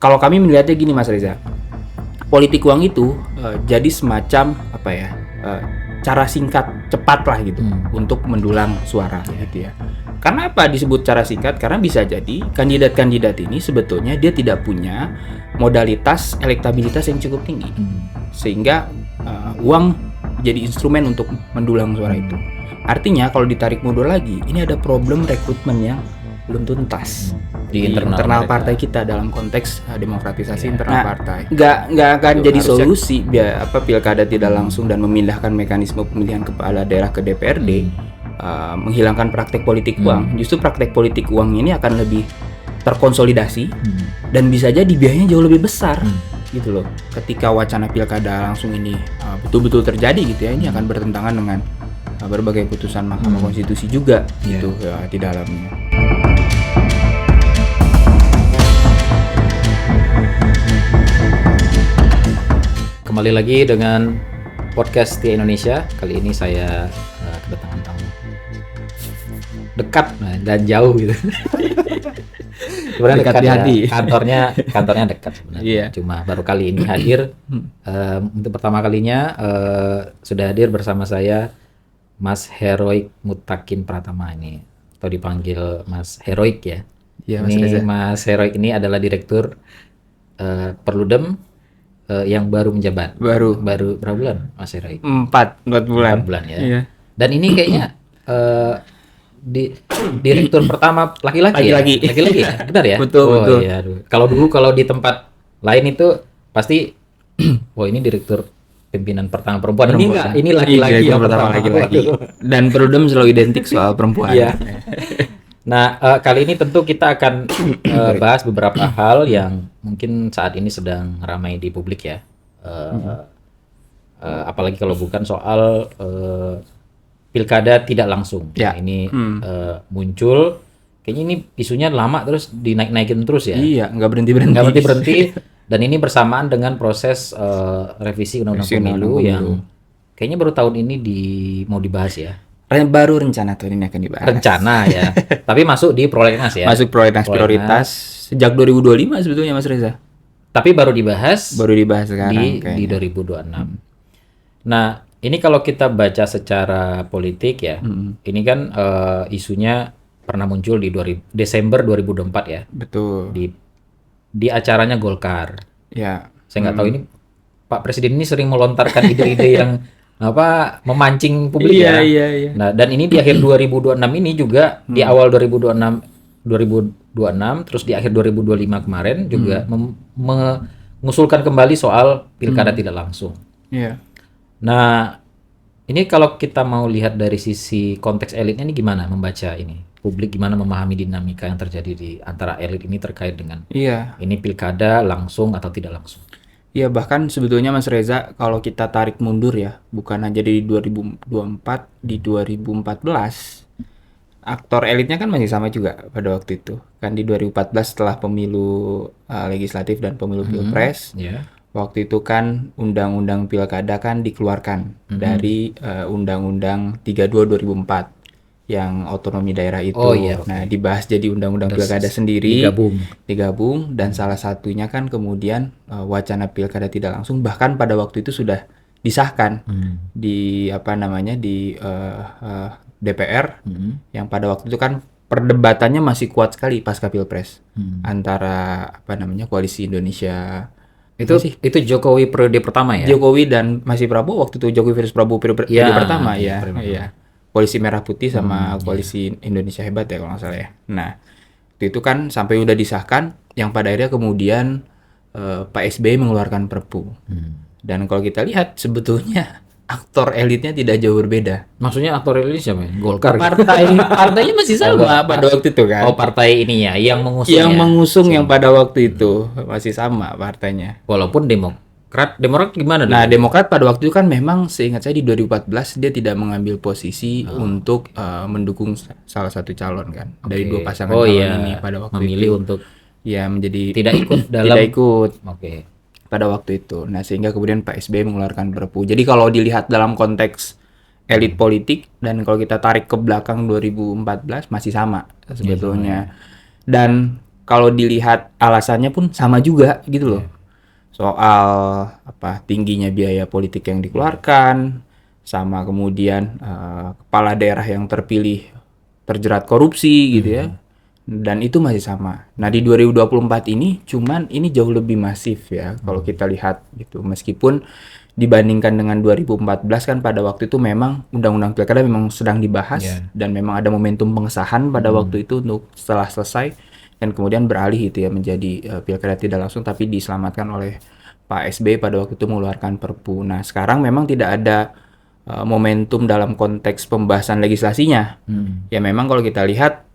kalau kami melihatnya gini Mas Reza, politik uang itu jadi semacam apa ya, cara singkat cepat lah gitu untuk mendulang suara gitu ya. Karena apa disebut cara singkat? Karena bisa jadi kandidat-kandidat ini sebetulnya dia tidak punya modalitas elektabilitas yang cukup tinggi, sehingga uang jadi instrumen untuk mendulang suara itu. Artinya kalau ditarik mundur lagi, ini ada problem rekrutmen yang belum tuntas di internal partai kita dalam konteks demokratisasi internal partai. Nggak akan jadi solusi biar pilkada tidak langsung dan memindahkan mekanisme pemilihan kepala daerah ke DPRD, menghilangkan praktek politik uang. Justru praktek politik uang ini akan lebih terkonsolidasi dan bisa jadi biayanya jauh lebih besar gitu loh. Ketika wacana pilkada langsung ini betul-betul terjadi gitu ya, ini akan bertentangan dengan berbagai putusan Mahkamah Konstitusi juga gitu ya, di dalamnya. Kembali lagi dengan podcast Setia Indonesia. Kali ini saya kedatangan tamu dekat dan jauh gitu. Sebenarnya dekat di hati. Kantornya dekat sebenarnya. Cuma baru kali ini hadir. Untuk pertama kalinya sudah hadir bersama saya Mas Heroik Mutakin Pratama ini, atau dipanggil Mas Heroik ya. Mas ini Reza. Mas Heroik ini adalah Direktur Perludem yang baru menjabat. Baru Berapa bulan Mas Heroik? 4 bulan. 4 bulan ya. Iya. Dan ini kayaknya direktur pertama laki-laki ya? Laki-laki ya? Benar ya? Betul. Iya, kalau di tempat lain itu pasti ini direktur pimpinan pertama perempuan. Ini laki-laki yang pertama laki-laki. Dan Perludem selalu identik soal perempuan. Iya. Nah, kali ini tentu kita akan bahas beberapa hal yang mungkin saat ini sedang ramai di publik ya. Apalagi kalau bukan soal pilkada tidak langsung. Ya. Nah, ini muncul, kayaknya ini isunya lama terus dinaik-naikin terus ya. Iya, nggak berhenti-berhenti. Dan ini bersamaan dengan proses revisi Undang-Undang Pemilu yang kayaknya baru tahun ini mau dibahas ya. Baru rencana tahun ini akan dibahas. Rencana ya. Tapi masuk di prolegnas ya. Masuk prolegnas prioritas sejak 2025 sebetulnya Mas Reza. Tapi baru dibahas sekarang di 2026. Nah, ini kalau kita baca secara politik ya. Ini kan isunya pernah muncul di Desember 2024 ya. Betul. Di acaranya Golkar. Ya. Saya nggak tahu ini Pak Presiden ini sering melontarkan ide-ide yang memancing publik ya. Iya. Nah, dan ini di akhir 2026 ini juga di awal 2026 terus di akhir 2025 kemarin juga mengusulkan kembali soal pilkada tidak langsung. Iya. Nah, ini kalau kita mau lihat dari sisi konteks elitnya ini gimana membaca ini? Publik gimana memahami dinamika yang terjadi di antara elit ini terkait dengan ini pilkada langsung atau tidak langsung? Iya, bahkan sebetulnya Mas Reza kalau kita tarik mundur ya, bukan aja di 2024, di 2014 aktor elitnya kan masih sama juga pada waktu itu. Kan di 2014 setelah pemilu legislatif dan pemilu pilpres, waktu itu kan undang-undang pilkada kan dikeluarkan dari Undang-Undang 32 2004 yang otonomi daerah itu. Nah, dibahas jadi undang-undang pilkada sendiri, digabung dan salah satunya kan kemudian wacana pilkada tidak langsung bahkan pada waktu itu sudah disahkan di DPR yang pada waktu itu kan perdebatannya masih kuat sekali pasca pilpres antara koalisi Indonesia itu Jokowi periode pertama ya. Jokowi dan masih Prabowo waktu itu, Jokowi versus Prabowo periode pertama ya. Iya. Koalisi Merah Putih sama koalisi Indonesia Hebat ya kalau nggak salah ya. Nah, itu kan sampai udah disahkan, yang pada akhirnya kemudian Pak SBY mengeluarkan Perpu. Dan kalau kita lihat sebetulnya aktor elitnya tidak jauh berbeda. Maksudnya aktor elitnya siapa ya? Golkar. Partainya masih sama pada waktu itu kan. Partai ini ya, yang mengusung. Yang mengusung yang pada waktu itu masih sama partainya. Walaupun Demokrat gimana? Nah, Demokrat pada waktu itu kan memang seingat saya di 2014 dia tidak mengambil posisi untuk mendukung salah satu calon kan. Dari dua pasangan calon ini pada waktu memilih itu. Untuk menjadi tidak ikut dalam tidak ikut. Pada waktu itu. Nah, sehingga kemudian Pak SBY mengeluarkan Perpu. Jadi kalau dilihat dalam konteks elit politik dan kalau kita tarik ke belakang 2014 masih sama sebetulnya. Dan kalau dilihat alasannya pun sama juga gitu loh. Soal tingginya biaya politik yang dikeluarkan, sama kemudian kepala daerah yang terpilih terjerat korupsi gitu ya. Dan itu masih sama. Nah, di 2024 ini cuman ini jauh lebih masif ya kalau kita lihat gitu. Meskipun dibandingkan dengan 2014 kan pada waktu itu memang undang-undang pilkada memang sedang dibahas dan memang ada momentum pengesahan pada waktu itu untuk setelah selesai dan kemudian beralih itu ya menjadi pilkada tidak langsung, tapi diselamatkan oleh Pak SBY pada waktu itu mengeluarkan Perpu. Nah, sekarang memang tidak ada momentum dalam konteks pembahasan legislasinya. Ya memang kalau kita lihat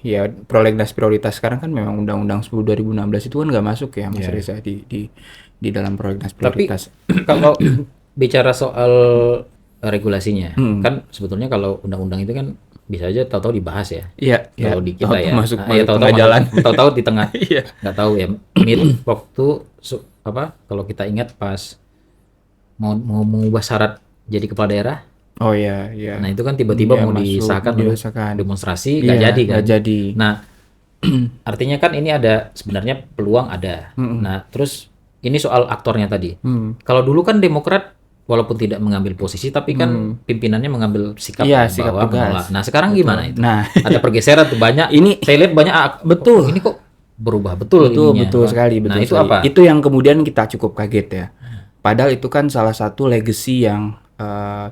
ya prolegnas prioritas sekarang kan memang Undang-Undang 10 2016 itu kan nggak masuk ya Mas Reza di dalam prolegnas prioritas. Tapi kalau bicara soal regulasinya, kan sebetulnya kalau undang-undang itu kan bisa aja tahu-tahu dibahas ya. Iya, kalau di kita ya. Masuk tahu-tahu jalan. Tahu-tahu di tengah. Nggak tahu ya. Waktu kalau kita ingat pas mau mengubah syarat jadi kepala daerah. Oh iya. Nah, itu kan tiba-tiba mau disahkan demonstrasi nggak jadi kan. Nggak jadi. Nah, artinya kan ini ada sebenarnya peluang ada. Nah, terus ini soal aktornya tadi. Kalau dulu kan Demokrat walaupun tidak mengambil posisi, tapi kan pimpinannya mengambil sikap bahwa menolak. Nah, sekarang gimana itu? Nah, ada pergeseran tuh banyak. Ini saya lihat banyak. Betul. Ini kok berubah betul sekali. Nah, itu apa? Itu yang kemudian kita cukup kaget ya. Padahal itu kan salah satu legacy yang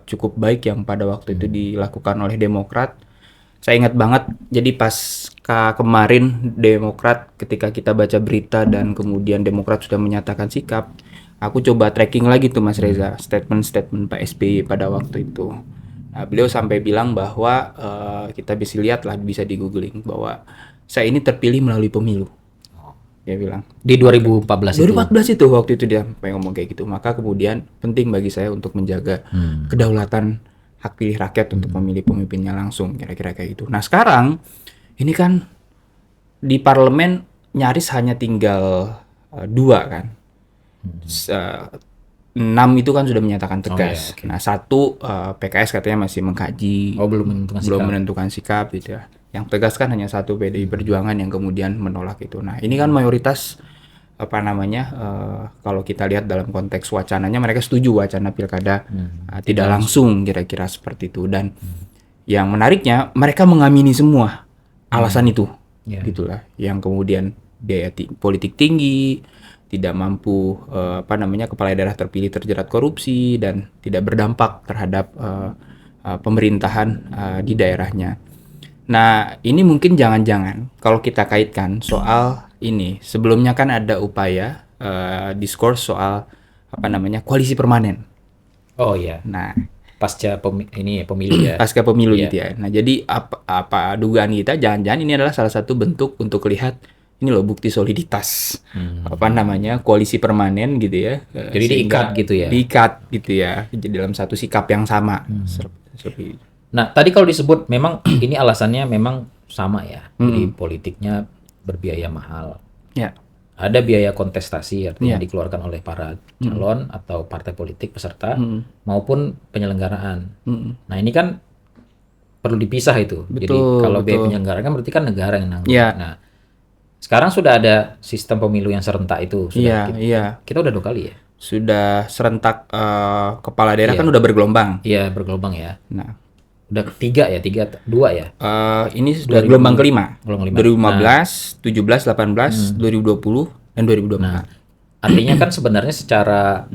cukup baik yang pada waktu itu dilakukan oleh Demokrat. Saya ingat banget. Jadi pas kemarin Demokrat ketika kita baca berita dan kemudian Demokrat sudah menyatakan sikap. Aku coba tracking lagi tuh Mas Reza, statement Pak SBY pada waktu itu. Nah, beliau sampai bilang bahwa kita bisa lihat lah, bisa di googling bahwa saya ini terpilih melalui pemilu. Dia bilang. Di 2014 itu? 2014 itu, waktu itu dia sampai ngomong kayak gitu. Maka kemudian penting bagi saya untuk menjaga kedaulatan hak pilih rakyat untuk memilih pemimpinnya langsung, kira-kira kayak gitu. Nah sekarang, ini kan di parlemen nyaris hanya tinggal 2 kan. 6 itu kan sudah menyatakan tegas. Nah 1 PKS katanya masih mengkaji, belum menentukan sikap gitu ya. Yang tegas kan hanya 1 PDI Perjuangan yang kemudian menolak itu. Nah ini kan mayoritas kalau kita lihat dalam konteks wacananya mereka setuju wacana pilkada tidak langsung, kira-kira seperti itu. Dan yang menariknya mereka mengamini semua alasan itu, gitulah. Yang kemudian biaya politik tinggi, tidak mampu kepala daerah terpilih terjerat korupsi dan tidak berdampak terhadap pemerintahan di daerahnya. Nah, ini mungkin jangan-jangan kalau kita kaitkan soal ini, sebelumnya kan ada upaya diskurs soal koalisi permanen. Oh iya. Nah, pasca pemilu ya. Pasca pemilu gitu ya. Nah, jadi apa dugaan kita jangan-jangan ini adalah salah satu bentuk untuk lihat ini loh bukti soliditas koalisi permanen gitu ya. Jadi diikat gitu ya. Diikat gitu ya. Jadi dalam satu sikap yang sama. Nah, tadi kalau disebut memang ini alasannya memang sama ya. Jadi politiknya berbiaya mahal. Ya. Ada biaya kontestasi artinya dikeluarkan oleh para calon atau partai politik peserta maupun penyelenggaraan. Nah, ini kan perlu dipisah itu. Jadi kalau biaya penyelenggaraan kan berarti kan negara yang nanggung. Nah, sekarang sudah ada sistem pemilu yang serentak itu. Kita udah 2 kali ya. Sudah serentak kepala daerah kan udah bergelombang. Iya, bergelombang ya. Nah, udah 2 ya. Ini sudah gelombang kelima. 2015, 17, 18, 2020 dan 2024. Nah, artinya kan sebenarnya secara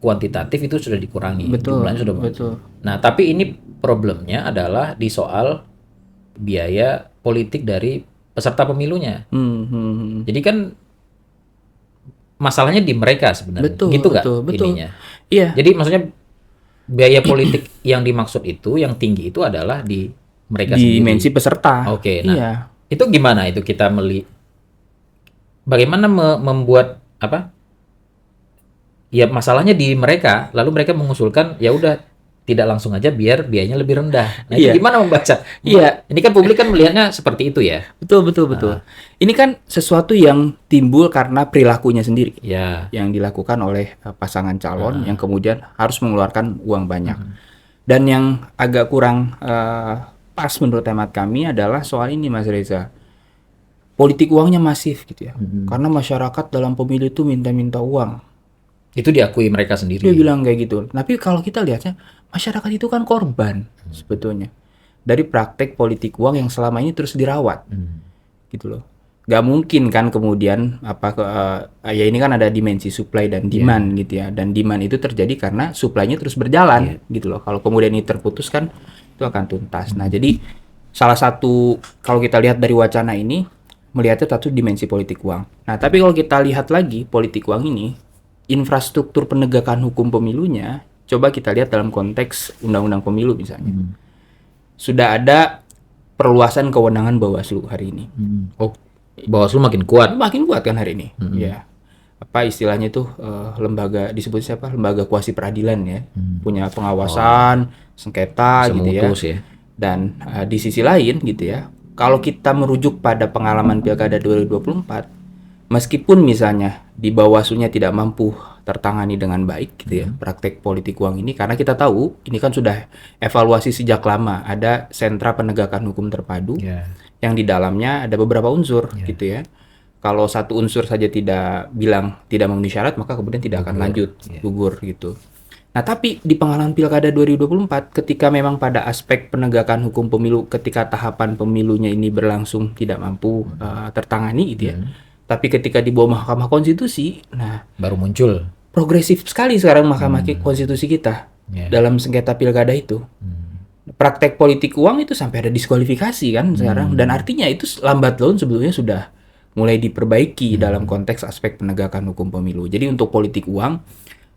kuantitatif itu sudah dikurangi. Jumlahnya sudah betul. Nah, tapi ini problemnya adalah di soal biaya politik dari peserta pemilunya. Jadi kan masalahnya di mereka sebenarnya. Gitu nggak ininya? Iya. Jadi maksudnya biaya politik yang dimaksud itu, yang tinggi itu adalah di mereka sendiri. Dimensi peserta. Oke, nah itu gimana itu kita bagaimana membuat ya masalahnya di mereka, lalu mereka mengusulkan ya udah tidak langsung aja biar biayanya lebih rendah. Nah, itu gimana membaca? Iya. Ini kan publik kan melihatnya seperti itu ya. Betul. Ini kan sesuatu yang timbul karena perilakunya sendiri. Yang dilakukan oleh pasangan calon yang kemudian harus mengeluarkan uang banyak. Dan yang agak kurang pas menurut hemat kami adalah soal ini Mas Reza. politik uangnya masif gitu ya. Karena masyarakat dalam pemilu itu minta-minta uang. Itu diakui mereka sendiri. Dia bilang kayak gitu. Tapi kalau kita lihatnya, masyarakat itu kan korban sebetulnya dari praktek politik uang yang selama ini terus dirawat, gitu loh. Gak mungkin kan kemudian ya ini kan ada dimensi supply dan demand gitu ya. Dan demand itu terjadi karena supply-nya terus berjalan gitu loh. Kalau kemudian ini terputus kan itu akan tuntas. Nah, jadi salah satu kalau kita lihat dari wacana ini melihatnya satu dimensi politik uang. Nah, tapi kalau kita lihat lagi politik uang ini, infrastruktur penegakan hukum pemilunya, coba kita lihat dalam konteks undang-undang pemilu misalnya. Sudah ada perluasan kewenangan Bawaslu hari ini. Oh, Bawaslu makin kuat. Makin kuat kan hari ini. Ya. Apa istilahnya itu lembaga disebut siapa? Lembaga kuasi peradilan ya. Punya pengawasan, sengketa gitu ya. Ya. Dan di sisi lain gitu ya. Kalau kita merujuk pada pengalaman Pilkada 2024, meskipun misalnya di Bawaslu-nya tidak mampu tertangani dengan baik gitu ya, praktek politik uang ini, karena kita tahu ini kan sudah evaluasi sejak lama, ada sentra penegakan hukum terpadu yang di dalamnya ada beberapa unsur gitu ya. Kalau satu unsur saja tidak memenuhi syarat, maka kemudian tidak akan lanjut, gugur gitu. Nah, tapi di pengalaman Pilkada 2024, ketika memang pada aspek penegakan hukum pemilu, ketika tahapan pemilunya ini berlangsung tidak mampu tertangani gitu ya. Tapi ketika di bawah Mahkamah Konstitusi, nah baru muncul. Progresif sekali sekarang Mahkamah Konstitusi kita dalam sengketa pilkada itu. Praktek politik uang itu sampai ada diskualifikasi kan sekarang. Dan artinya itu lambat laun sebetulnya sudah mulai diperbaiki dalam konteks aspek penegakan hukum pemilu. Jadi untuk politik uang,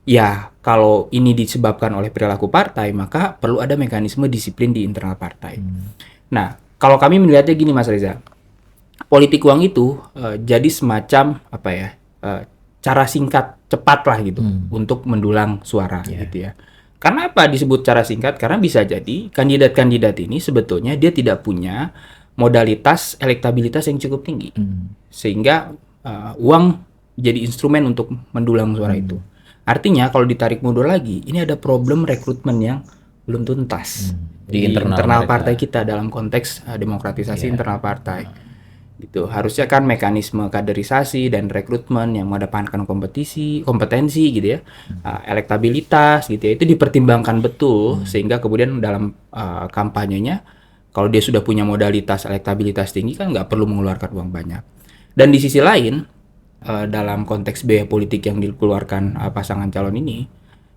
ya kalau ini disebabkan oleh perilaku partai, maka perlu ada mekanisme disiplin di internal partai. Nah, kalau kami melihatnya gini Mas Reza, politik uang itu jadi semacam cara singkat cepat lah gitu untuk mendulang suara gitu ya. Karena apa disebut cara singkat? Karena bisa jadi kandidat-kandidat ini sebetulnya dia tidak punya modalitas elektabilitas yang cukup tinggi, sehingga uang jadi instrumen untuk mendulang suara itu. Artinya kalau ditarik mundur lagi, ini ada problem rekrutmen yang belum tuntas di internal partai kita dalam konteks demokratisasi internal partai. Gitu. Harusnya kan mekanisme kaderisasi dan rekrutmen yang mengedepankan kompetensi gitu ya, elektabilitas gitu ya, itu dipertimbangkan betul sehingga kemudian dalam kampanyenya kalau dia sudah punya modalitas elektabilitas tinggi kan nggak perlu mengeluarkan uang banyak. Dan di sisi lain dalam konteks biaya politik yang dikeluarkan pasangan calon ini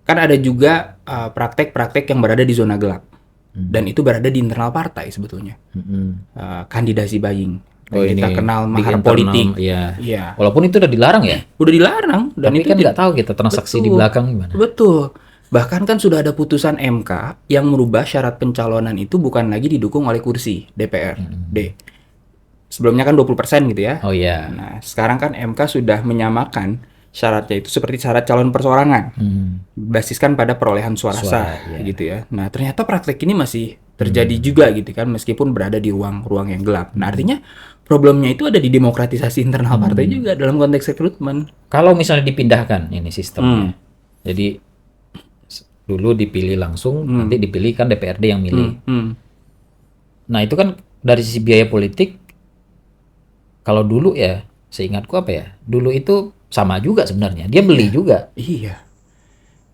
kan ada juga praktek-praktek yang berada di zona gelap dan itu berada di internal partai sebetulnya. Kandidasi buying. Kita kenal mahar politik. Iya. Walaupun itu udah dilarang ya. Udah dilarang. Dan tapi itu kan nggak tahu kita transaksi di belakang gimana. Betul. Bahkan kan sudah ada putusan MK yang merubah syarat pencalonan itu bukan lagi didukung oleh kursi DPRD. Sebelumnya kan 20% gitu ya. Oh iya. Nah sekarang kan MK sudah menyamakan syaratnya itu seperti syarat calon perseorangan. Basiskan pada perolehan suara sah gitu ya. Nah ternyata praktek ini masih terjadi juga gitu kan meskipun berada di ruang yang gelap. Nah artinya problemnya itu ada di demokratisasi internal partai juga dalam konteks rekrutmen. Kalau misalnya dipindahkan ini sistemnya, jadi dulu dipilih langsung, nanti dipilih kan DPRD yang milih. Nah itu kan dari sisi biaya politik, kalau dulu ya, seingatku dulu itu sama juga sebenarnya, dia beli juga. Iya.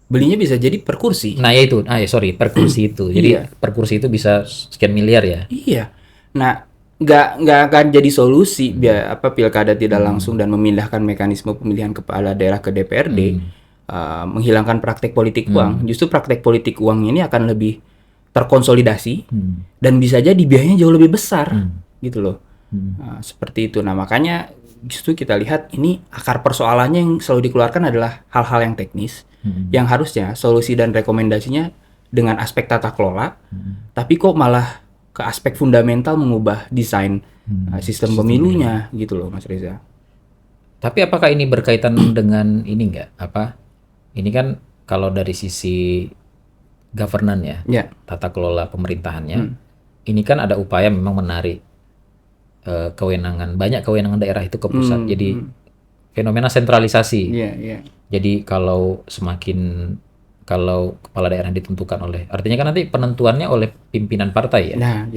Belinya bisa jadi per kursi. Nah ya itu, per kursi itu. Jadi per kursi itu bisa sekian miliar ya. Iya. Nah nggak akan jadi solusi biar pilkada tidak langsung dan memindahkan mekanisme pemilihan kepala daerah ke DPRD, menghilangkan praktek politik uang. Justru praktek politik uang ini akan lebih terkonsolidasi dan bisa jadi biayanya jauh lebih besar, gitu loh. Seperti itu. Nah makanya justru kita lihat ini akar persoalannya yang selalu dikeluarkan adalah hal-hal yang teknis, yang harusnya solusi dan rekomendasinya dengan aspek tata kelola, tapi kok malah ke aspek fundamental mengubah desain sistem pemilunya gitu loh Mas Reza. Tapi apakah ini berkaitan dengan ini enggak? Ini kan kalau dari sisi governance tata kelola pemerintahannya, ini kan ada upaya memang menarik banyak kewenangan daerah itu ke pusat. Jadi fenomena sentralisasi. Jadi kalau kepala daerah ditentukan oleh, artinya kan nanti penentuannya oleh pimpinan partai ya. Nah,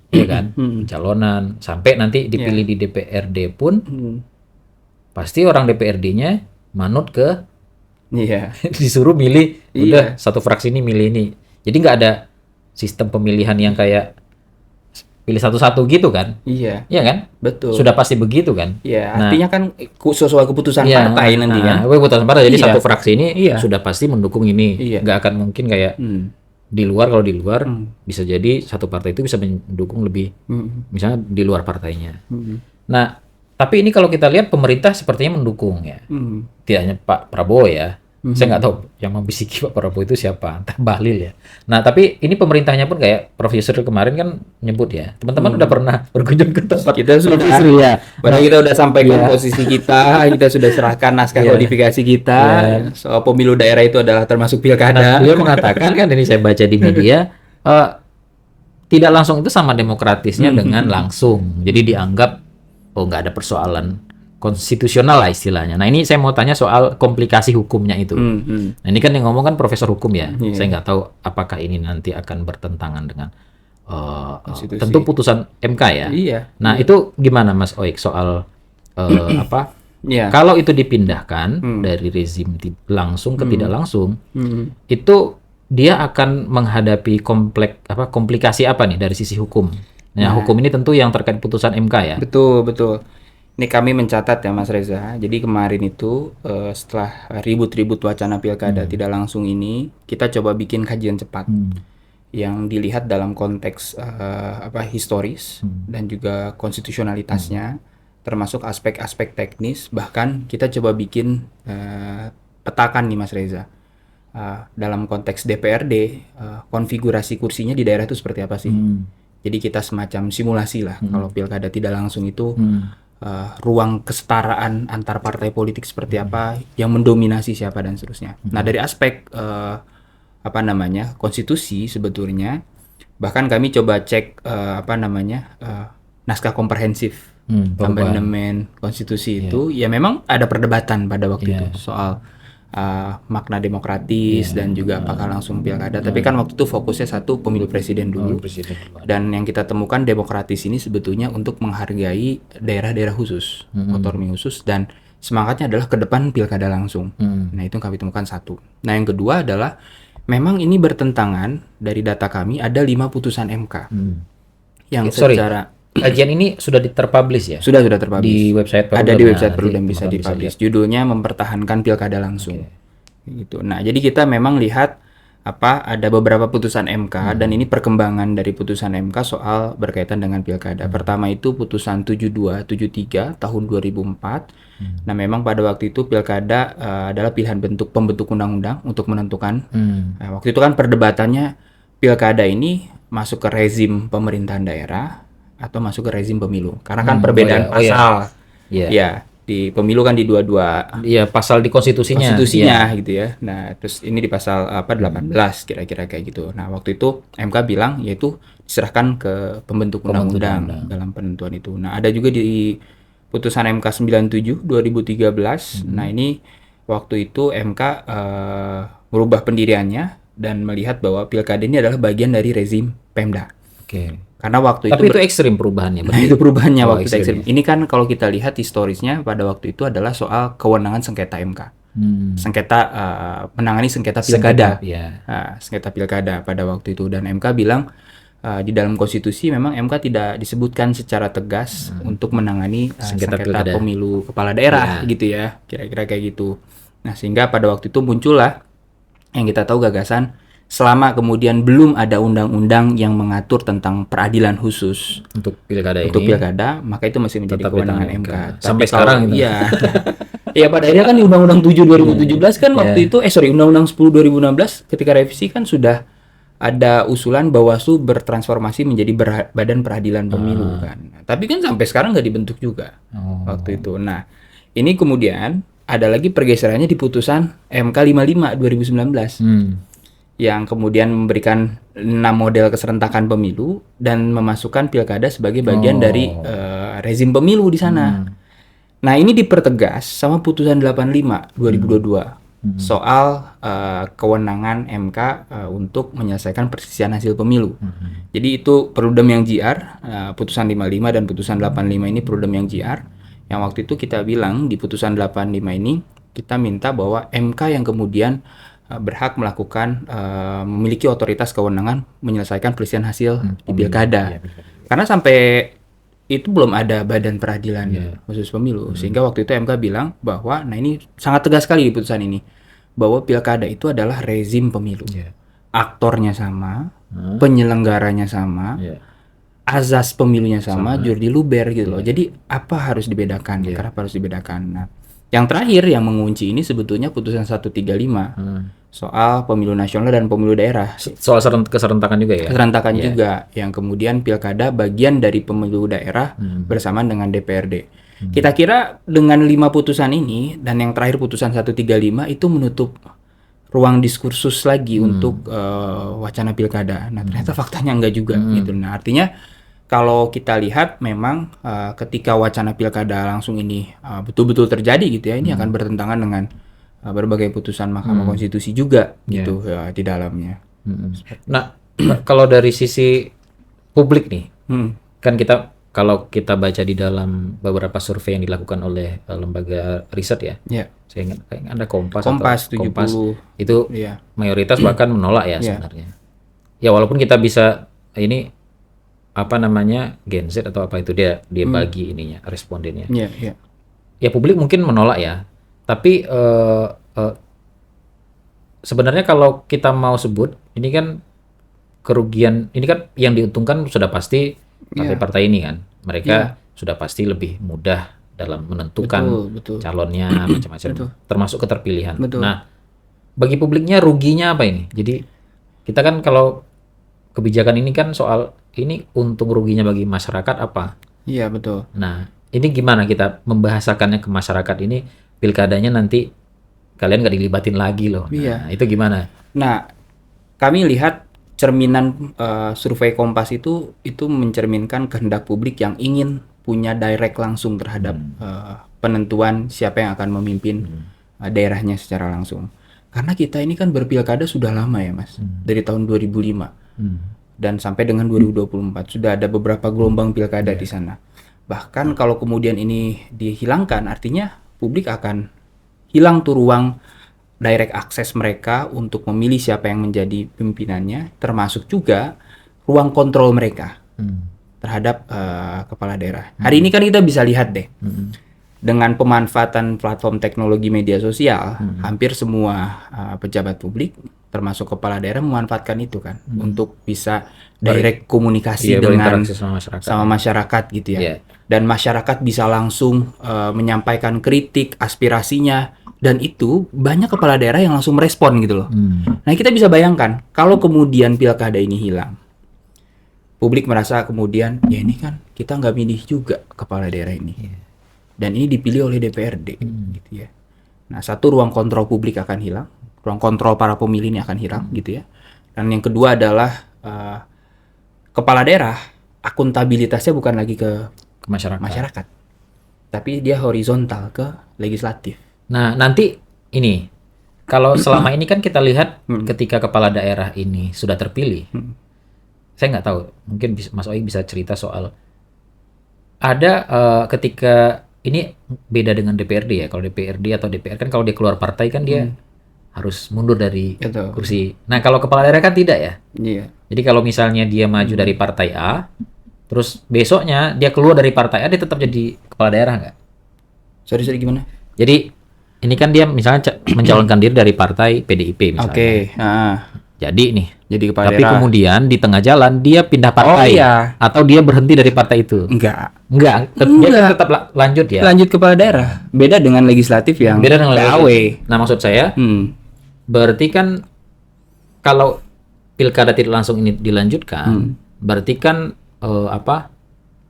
ya kan, pencalonan, sampai nanti dipilih di DPRD pun pasti orang DPRD-nya manut ke disuruh milih, udah satu fraksi ini milih ini. Jadi nggak ada sistem pemilihan yang kayak pilih satu-satu gitu kan? Iya kan? Betul. Sudah pasti begitu kan? Iya. Artinya kan sesuai keputusan partai nanti kan? Keputusan partai. Jadi satu fraksi ini sudah pasti mendukung ini. Nggak akan mungkin kayak di luar, kalau di luar bisa jadi satu partai itu bisa mendukung lebih, misalnya di luar partainya. Nah, tapi ini kalau kita lihat pemerintah sepertinya mendukung ya. Tidak hanya Pak Prabowo ya. Saya nggak tahu yang membisiki Pak Prabowo itu siapa, entah Bahlil ya. Nah, tapi ini pemerintahnya pun kayak Prof Yusril kemarin kan nyebut ya, teman-teman udah pernah berkunjung ke tempat kita sudah ya. Padahal kita udah sampaikan posisi kita sudah serahkan naskah kodifikasi kita. Soal pemilu daerah itu adalah termasuk pilkada. Beliau mengatakan kan, ini saya baca di media, tidak langsung itu sama demokratisnya dengan langsung. Jadi dianggap nggak ada persoalan konstitusional lah istilahnya. Nah, ini saya mau tanya soal komplikasi hukumnya itu. Nah, ini kan yang ngomong kan profesor hukum ya. Saya nggak tahu apakah ini nanti akan bertentangan dengan tentu putusan MK ya. Nah, itu gimana Mas Oik soal kalau itu dipindahkan dari rezim langsung ke tidak langsung, itu dia akan menghadapi komplikasi apa nih dari sisi hukum? Nah, hukum ini tentu yang terkait putusan MK ya. Betul. Ini kami mencatat ya Mas Reza. Jadi kemarin itu setelah ribut-ribut wacana pilkada tidak langsung ini, kita coba bikin kajian cepat yang dilihat dalam konteks historis dan juga konstitusionalitasnya, termasuk aspek-aspek teknis. Bahkan kita coba bikin petakan nih Mas Reza. Dalam konteks DPRD, konfigurasi kursinya di daerah itu seperti apa sih? Jadi kita semacam simulasi lah. Kalau pilkada tidak langsung itu ruang kesetaraan antar partai politik seperti apa, yang mendominasi siapa dan seterusnya. Nah, dari aspek konstitusi sebetulnya, bahkan kami coba cek naskah komprehensif amandemen konstitusi itu, ya memang ada perdebatan pada waktu itu soal makna demokratis dan juga apakah langsung pilkada. Tapi kan waktu itu fokusnya satu pemilu presiden dulu. Dan yang kita temukan demokratis ini sebetulnya untuk menghargai daerah-daerah khusus, otonomi khusus, dan semangatnya adalah ke depan pilkada langsung. Nah, itu yang kami temukan satu. Nah, yang kedua adalah memang ini bertentangan, dari data kami ada 5 putusan MK yang secara kajian ini sudah terpublish ya? Sudah terpublish. Di website Perludem. Ada di website Perludem, bisa dipublish. Judulnya mempertahankan pilkada langsung. Gitu. Nah, jadi kita memang lihat ada beberapa putusan MK dan ini perkembangan dari putusan MK soal berkaitan dengan pilkada. Pertama itu putusan 7273 tahun 2004. Nah, memang pada waktu itu pilkada adalah pilihan pembentuk undang-undang untuk menentukan. Nah, waktu itu kan perdebatannya pilkada ini masuk ke rezim pemerintahan daerah atau masuk ke rezim pemilu, karena kan perbedaan pasal ya di pemilu kan di dua pasal di konstitusinya gitu ya. Nah, terus ini di pasal 18 kira-kira kayak gitu. Nah, waktu itu MK bilang yaitu diserahkan ke pembentuk undang-undang dalam penentuan itu. Nah, ada juga di putusan MK 97 2013. Nah, ini waktu itu MK merubah pendiriannya dan melihat bahwa pilkada ini adalah bagian dari rezim Pemda. Karena waktu itu ekstrim perubahannya. Nah, itu perubahannya waktu itu ekstrim. Ini kan kalau kita lihat historisnya pada waktu itu adalah soal kewenangan sengketa MK. Sengketa menangani sengketa pilkada. Sengketa pilkada pada waktu itu, dan MK bilang di dalam konstitusi memang MK tidak disebutkan secara tegas untuk menangani sengketa pemilu kepala daerah gitu ya. Kira-kira kayak gitu. Nah, sehingga pada waktu itu muncullah yang kita tahu gagasan, selama kemudian belum ada undang-undang yang mengatur tentang peradilan khusus untuk pilkada maka itu masih menjadi kewenangan MK. Sampai sekarang iya. Ya, pada akhirnya kan di Undang-Undang 7 2017 kan waktu itu Undang-Undang 10 2016 ketika revisi kan sudah ada usulan Bawaslu bertransformasi menjadi badan peradilan pemilu kan. Tapi kan sampai sekarang nggak dibentuk juga waktu itu. Nah, ini kemudian ada lagi pergeserannya di putusan MK 55 2019. Yang kemudian memberikan 6 model keserentakan pemilu dan memasukkan pilkada sebagai bagian dari rezim pemilu di sana. Nah, ini dipertegas sama putusan 85 2022 soal kewenangan MK untuk menyelesaikan perselisihan hasil pemilu. Jadi itu Perludem yang JR, putusan 55 dan putusan 85 ini Perludem yang JR. Yang waktu itu kita bilang di putusan 85 ini kita minta bahwa MK yang kemudian berhak melakukan memiliki otoritas kewenangan menyelesaikan perselisihan hasil di pilkada. Karena sampai itu belum ada badan peradilan khusus pemilu, sehingga waktu itu MK bilang bahwa, nah ini sangat tegas sekali di putusan ini, bahwa pilkada itu adalah rezim pemilu, aktornya sama, penyelenggaranya sama, azas pemilunya sama, jur di luber gitu loh. Jadi apa harus dibedakan? Kenapa harus dibedakan? Nah, yang terakhir yang mengunci ini sebetulnya putusan 135 soal pemilu nasional dan pemilu daerah. Soal keserentakan juga ya? Keserentakan juga, yang kemudian pilkada bagian dari pemilu daerah bersamaan dengan DPRD. Kita kira dengan 5 putusan ini dan yang terakhir putusan 135 itu menutup ruang diskursus lagi untuk wacana pilkada. Nah ternyata faktanya enggak juga gitu. Nah artinya kalau kita lihat memang ketika wacana pilkada langsung ini betul-betul terjadi gitu ya, ini akan bertentangan dengan berbagai putusan Mahkamah Konstitusi juga gitu di dalamnya. Nah, kalau dari sisi publik nih, kan kalau kita baca di dalam beberapa survei yang dilakukan oleh lembaga riset ya, saya ingat ada Kompas itu mayoritas bahkan menolak ya sebenarnya. Ya walaupun kita bisa ini apa namanya Gen Z atau apa itu dia bagi ininya respondennya. Ya publik mungkin menolak ya. Tapi sebenarnya kalau kita mau sebut ini kan kerugian, ini kan yang diuntungkan sudah pasti partai-partai ini kan. Mereka sudah pasti lebih mudah dalam menentukan calonnya macam-macam, termasuk keterpilihan. Nah, bagi publiknya ruginya apa ini? Jadi kita kan kalau kebijakan ini kan soal ini untung ruginya bagi masyarakat apa? Iya betul. Nah, ini gimana kita membahasakannya ke masyarakat ini? Pilkadanya nanti kalian nggak dilibatin lagi loh. Nah, itu gimana? Nah, kami lihat cerminan survei Kompas itu mencerminkan kehendak publik yang ingin punya direct langsung terhadap penentuan siapa yang akan memimpin daerahnya secara langsung. Karena kita ini kan berpilkada sudah lama ya Mas, dari tahun 2005 dan sampai dengan 2024 sudah ada beberapa gelombang pilkada di sana. Bahkan kalau kemudian ini dihilangkan, artinya publik akan hilang tuh ruang direct akses mereka untuk memilih siapa yang menjadi pimpinannya, termasuk juga ruang kontrol mereka terhadap kepala daerah. Hari ini kan kita bisa lihat deh, dengan pemanfaatan platform teknologi media sosial, hampir semua pejabat publik, termasuk kepala daerah memanfaatkan itu kan, untuk bisa direct komunikasi dengan sama masyarakat gitu ya. Dan masyarakat bisa langsung menyampaikan kritik, aspirasinya, dan itu banyak kepala daerah yang langsung merespon gitu loh. Nah kita bisa bayangkan kalau kemudian pilkada ini hilang, publik merasa kemudian ya ini kan kita nggak milih juga kepala daerah ini, dan ini dipilih oleh DPRD gitu ya. Nah satu, ruang kontrol publik akan hilang, ruang kontrol para pemilih ini akan hilang gitu ya. Dan yang kedua adalah kepala daerah akuntabilitasnya bukan lagi ke masyarakat, tapi dia horizontal ke legislatif. Nah nanti ini kalau selama ini kan kita lihat ketika kepala daerah ini sudah terpilih, saya nggak tahu, mungkin Mas Oi bisa cerita soal ada ketika ini beda dengan DPRD ya. Kalau DPRD atau DPR kan kalau dia keluar partai kan dia harus mundur dari kursi. Nah kalau kepala daerah kan tidak ya. Jadi kalau misalnya dia maju dari partai A, terus besoknya dia keluar dari partai A, dia tetap jadi kepala daerah nggak? Sorry gimana? Jadi ini kan dia misalnya mencalonkan diri dari partai PDIP misalnya. Jadi nih, jadi kepala tapi daerah. Kemudian di tengah jalan dia pindah partai atau dia berhenti dari partai itu? Enggak. Dia tetap lanjut ya. Lanjut kepala daerah. Beda dengan legislatif yang beda dengan PAW. Nah maksud saya, berarti kan kalau pilkada tidak langsung ini dilanjutkan, berarti kan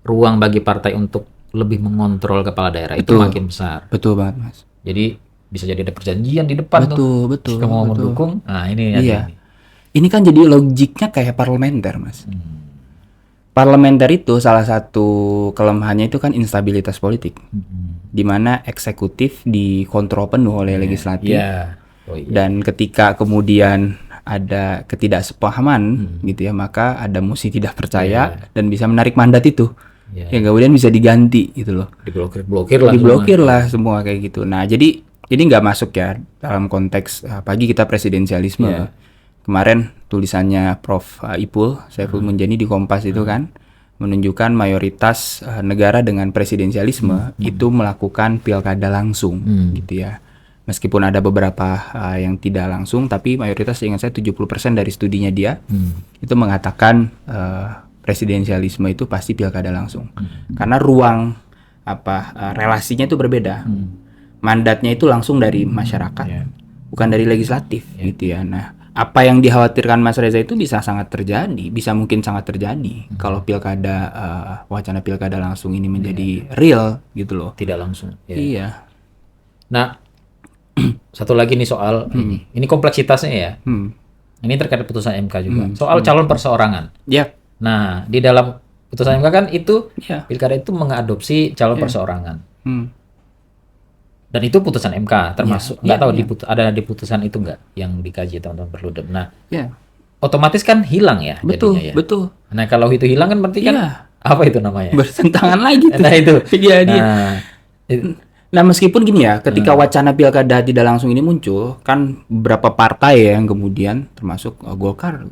ruang bagi partai untuk lebih mengontrol kepala daerah itu makin besar. Betul banget Mas. Jadi bisa jadi ada perjanjian di depan betul. Jika mau mendukung, nah ini Ini kan jadi logiknya kayak parlementer Mas. Parlementer itu salah satu kelemahannya itu kan instabilitas politik, di mana eksekutif dikontrol penuh oleh legislatif. Oh, iya. Dan ketika kemudian ada ketidaksepahaman gitu ya, maka ada mosi tidak percaya dan bisa menarik mandat itu. Ya kemudian bisa diganti gitu loh. Diblokir lah semua kayak gitu. Nah, jadi nggak masuk ya dalam konteks apalagi kita presidensialisme. Kemarin tulisannya Prof. Ipul Saiful Munjani di Kompas itu kan menunjukkan mayoritas negara dengan presidensialisme itu melakukan pilkada langsung gitu ya. Meskipun ada beberapa yang tidak langsung, tapi mayoritas ingat saya 70% dari studinya dia itu mengatakan presidensialisme itu pasti pilkada langsung. Karena ruang relasinya itu berbeda. Mandatnya itu langsung dari masyarakat, bukan dari legislatif gitu ya. Nah, apa yang dikhawatirkan Mas Reza itu bisa sangat terjadi, bisa mungkin sangat terjadi kalau pilkada wacana pilkada langsung ini menjadi real gitu loh. Tidak langsung. Iya. Nah, satu lagi nih soal ini kompleksitasnya ya. Ini terkait putusan MK juga. Soal calon perseorangan. Nah, di dalam putusan MK kan itu pilkada itu mengadopsi calon perseorangan. Dan itu putusan MK termasuk nggak tahu ada di putusan itu nggak yang dikaji teman-teman Perludem. Nah, otomatis kan hilang ya. Betul, jadinya, ya. Betul. Nah, kalau itu hilang kan berarti kan apa itu namanya? Bertentangan lagi. Nah itu. Nah, meskipun gini ya, ketika wacana pilkada tidak langsung ini muncul, kan beberapa partai ya yang kemudian termasuk Golkar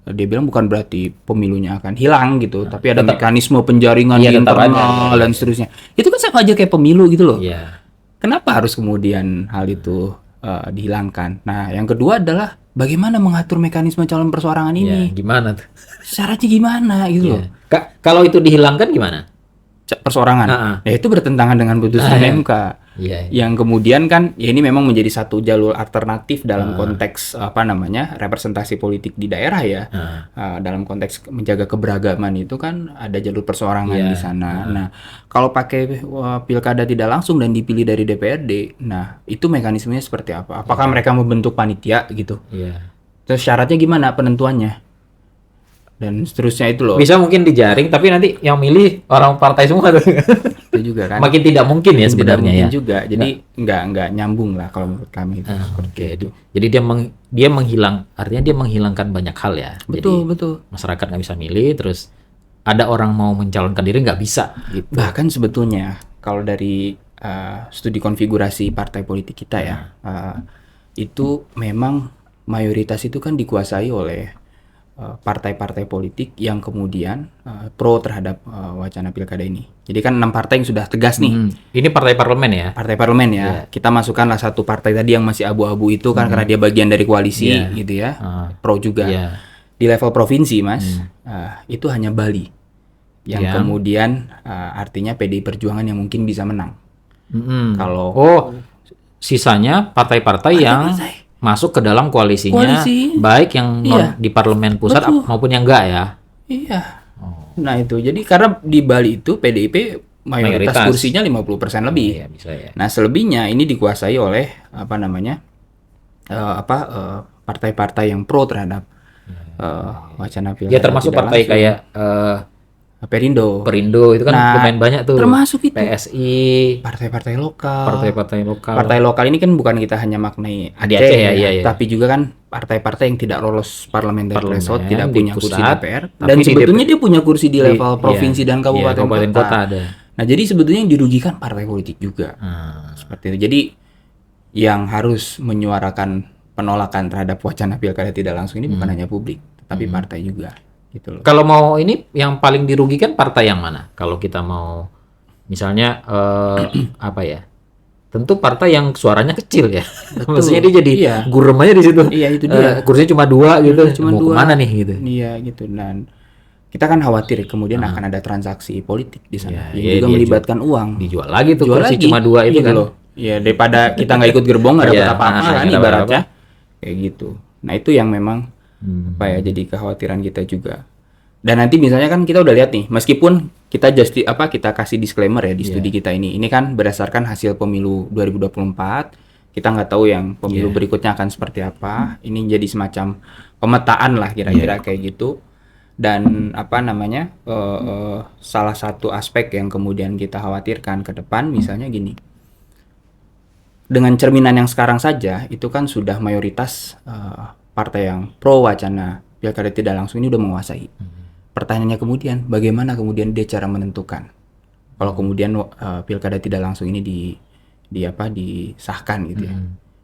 dia bilang bukan berarti pemilunya akan hilang gitu, tapi ada mekanisme penjaringan di internal dan seterusnya. Itu kan sama aja kayak pemilu gitu loh. Kenapa harus kemudian hal itu dihilangkan? Nah, yang kedua adalah bagaimana mengatur mekanisme calon perseorangan ini? Gimana tuh? Syaratnya gimana gitu loh. Kalau itu dihilangkan gimana? Perseorangan. Ya itu bertentangan dengan putusan MK. Yang kemudian kan ya ini memang menjadi satu jalur alternatif dalam konteks representasi politik di daerah ya. Dalam konteks menjaga keberagaman itu kan ada jalur perseorangan di sana. Nah, kalau pakai pilkada tidak langsung dan dipilih dari DPRD, nah itu mekanismenya seperti apa? Apakah mereka membentuk panitia gitu? Terus syaratnya gimana penentuannya? Dan seterusnya itu loh. Bisa mungkin dijaring, tapi nanti yang milih orang partai semua tuh. Itu juga kan. Makin tidak mungkin ya sebenarnya ya. Juga. Jadi nggak nyambung lah kalau menurut kami itu. Itu. Jadi dia artinya dia menghilangkan banyak hal ya. Betul. Masyarakat nggak bisa milih, terus ada orang mau mencalonkan diri nggak bisa. Gitu. Bahkan sebetulnya kalau dari studi konfigurasi partai politik kita ya, itu memang mayoritas itu kan dikuasai oleh partai-partai politik yang kemudian pro terhadap wacana pilkada ini. Jadi kan 6 partai yang sudah tegas nih. Ini partai parlemen ya? Partai parlemen ya. Kita masukkanlah satu partai tadi yang masih abu-abu itu kan karena dia bagian dari koalisi gitu ya. Pro juga. Di level provinsi Mas, itu hanya Bali yang kemudian artinya PDI Perjuangan yang mungkin bisa menang. Sisanya partai-partai yang masuk ke dalam koalisinya, baik yang di parlemen pusat maupun yang enggak ya. Nah itu, jadi karena di Bali itu PDIP mayoritas kursinya 50% lebih. Bisa ya. Nah selebihnya ini dikuasai oleh partai-partai yang pro terhadap wacana pilkada. Ya termasuk partai langsung. Kayak Perindo itu kan lumayan banyak tuh. Termasuk itu. PSI, partai-partai lokal. Partai lokal ini kan bukan kita hanya maknai Aceh ya, tapi juga kan partai-partai yang tidak lolos parliamentary threshold, tidak punya kursi DPR, dan sebetulnya dia punya kursi di level provinsi dan kabupaten kota ada. Nah, jadi sebetulnya yang dirugikan partai politik juga. Seperti itu. Jadi yang harus menyuarakan penolakan terhadap wacana pilkada tidak langsung ini bukan hanya publik, tapi partai juga. Gitu loh. Kalau mau ini yang paling dirugikan partai yang mana? Kalau kita mau misalnya tentu partai yang suaranya kecil ya. Maksudnya dia jadi gurem aja di situ. Iya, itu dia. Kursinya cuma 2 gitu. Mau kemana nih gitu. Iya gitu. Dan kita kan khawatir kemudian akan ada transaksi politik di sana yang juga melibatkan uang. Dijual lagi tuh kursi cuma 2 itu kan. Loh. Iya, daripada kita nggak ikut gerbong nggak dapat apa-apa kan ibaratnya. Kayak gitu. Nah, itu yang memang jadi kekhawatiran kita juga. Dan nanti misalnya kan kita udah lihat nih, meskipun kita kita kasih disclaimer ya di studi kita ini kan berdasarkan hasil pemilu 2024, kita nggak tahu yang pemilu berikutnya akan seperti apa. Ini jadi semacam pemetaan lah kira-kira kayak gitu. Dan salah satu aspek yang kemudian kita khawatirkan ke depan misalnya gini, dengan cerminan yang sekarang saja itu kan sudah mayoritas partai yang pro wacana pilkada tidak langsung ini udah menguasai. Pertanyaannya kemudian bagaimana kemudian dia cara menentukan kalau kemudian pilkada tidak langsung ini disahkan gitu ya.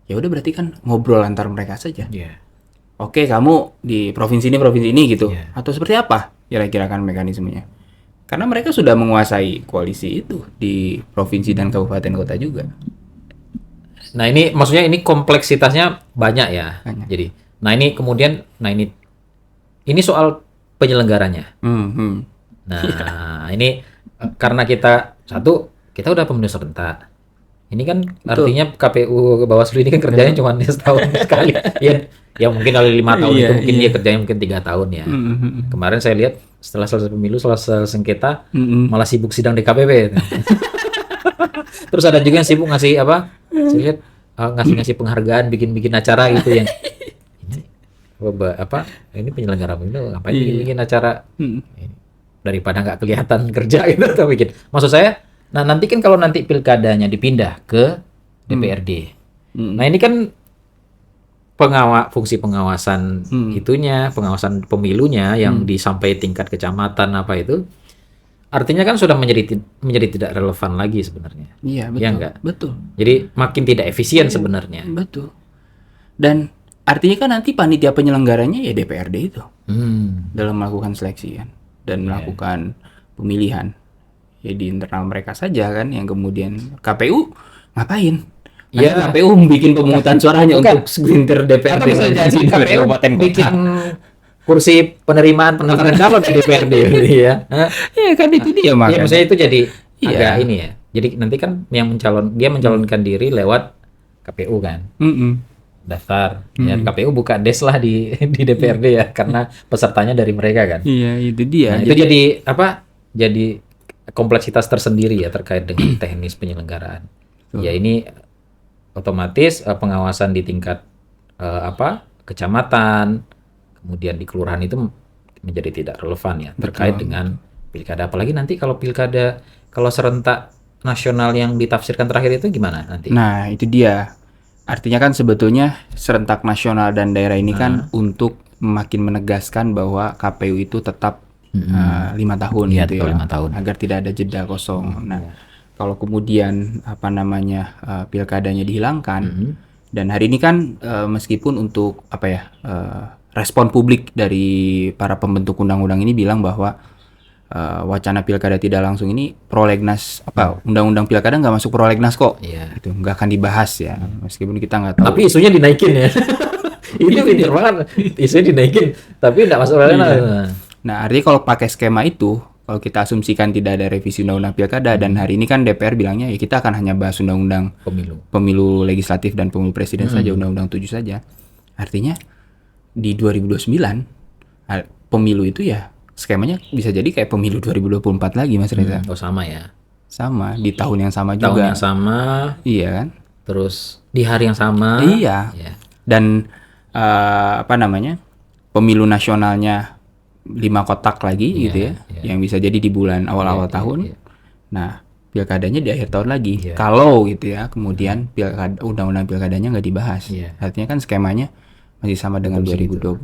Ya udah berarti kan ngobrol antar mereka saja. Oke, kamu di provinsi ini gitu. Atau seperti apa kira-kira kan mekanismenya? Karena mereka sudah menguasai koalisi itu di provinsi dan kabupaten kota juga. Nah ini maksudnya ini kompleksitasnya banyak ya. Banyak. Jadi, ini soal penyelenggaranya. Nah ini karena kita udah pemilu serentak. Ini kan artinya KPU Bawaslu ini kan kerjanya cuma setahun sekali. Ya mungkin kalau 5 tahun itu mungkin dia kerjanya mungkin 3 tahun ya. Kemarin saya lihat setelah selesai pemilu, selesai sengketa, malah sibuk sidang DKPP. Terus ada juga yang sibuk ngasih apa? Saya lihat ngasih penghargaan, bikin acara gitu yang ini penyelenggara pemilu ngapain bikin acara daripada nggak kelihatan kerja gitu atau bikin. Maksud saya, nah nanti kan kalau nanti pilkadanya dipindah ke DPRD, nah ini kan fungsi pengawasan pengawasan pemilunya yang disampai tingkat kecamatan apa itu, artinya kan sudah menjadi tidak relevan lagi sebenarnya. Iya, betul. Ya enggak? Betul. Jadi makin tidak efisien sebenarnya. Betul. Dan artinya kan nanti panitia penyelenggaranya ya DPRD itu. Dalam melakukan seleksi kan dan melakukan pemilihan. Ya di internal mereka saja kan yang kemudian KPU ngapain? Ya, KPU bikin pemungutan suaranya untuk segelintir DPRD di kabupaten bikin kursi penerimaan pendaftaran calon di DPRD ya. Iya kan itu dia makanya. Ya, maksudnya itu jadi agak ini ya. Jadi nanti kan dia mencalonkan diri lewat KPU kan. Daftar. Ya KPU buka des lah di DPRD ya karena pesertanya dari mereka kan. Iya, itu dia. Nah, itu jadi jadi kompleksitas tersendiri ya terkait dengan teknis penyelenggaraan. Ya ini otomatis pengawasan di tingkat kecamatan, kemudian di kelurahan itu menjadi tidak relevan ya terkait dengan pilkada. Apalagi nanti kalau serentak nasional yang ditafsirkan terakhir itu gimana nanti? Nah itu dia. Artinya kan sebetulnya serentak nasional dan daerah ini kan untuk makin menegaskan bahwa KPU itu tetap 5 tahun gitu ya, 5 tahun. agar tidak ada jeda kosong. Nah kalau kemudian pilkadanya dihilangkan dan hari ini kan meskipun untuk respon publik dari para pembentuk undang-undang ini bilang bahwa wacana pilkada tidak langsung ini prolegnas undang-undang pilkada nggak masuk prolegnas kok, itu nggak akan dibahas ya meskipun kita nggak tahu. Tapi isunya dinaikin ya. Itu pinter banget, isunya dinaikin tapi nggak masuk prolegnas. Nah artinya kalau pakai skema itu, kalau kita asumsikan tidak ada revisi undang-undang pilkada dan hari ini kan DPR bilangnya ya kita akan hanya bahas undang-undang pemilu legislatif dan pemilu presiden saja, undang-undang 7 saja. Artinya di 2029 pemilu itu ya skemanya bisa jadi kayak pemilu 2024 lagi Mas Reza. Oh sama ya. Sama di tahun yang sama juga. Tahun yang sama. Iya kan? Terus di hari yang sama. Iya. Dan pemilu nasionalnya 5 kotak lagi gitu ya, yang bisa jadi di bulan awal-awal tahun. Nah, pilkadanya di akhir tahun lagi. Kalau gitu ya, kemudian undang-undang pilkadanya nggak dibahas. Artinya kan skemanya masih sama dengan 2024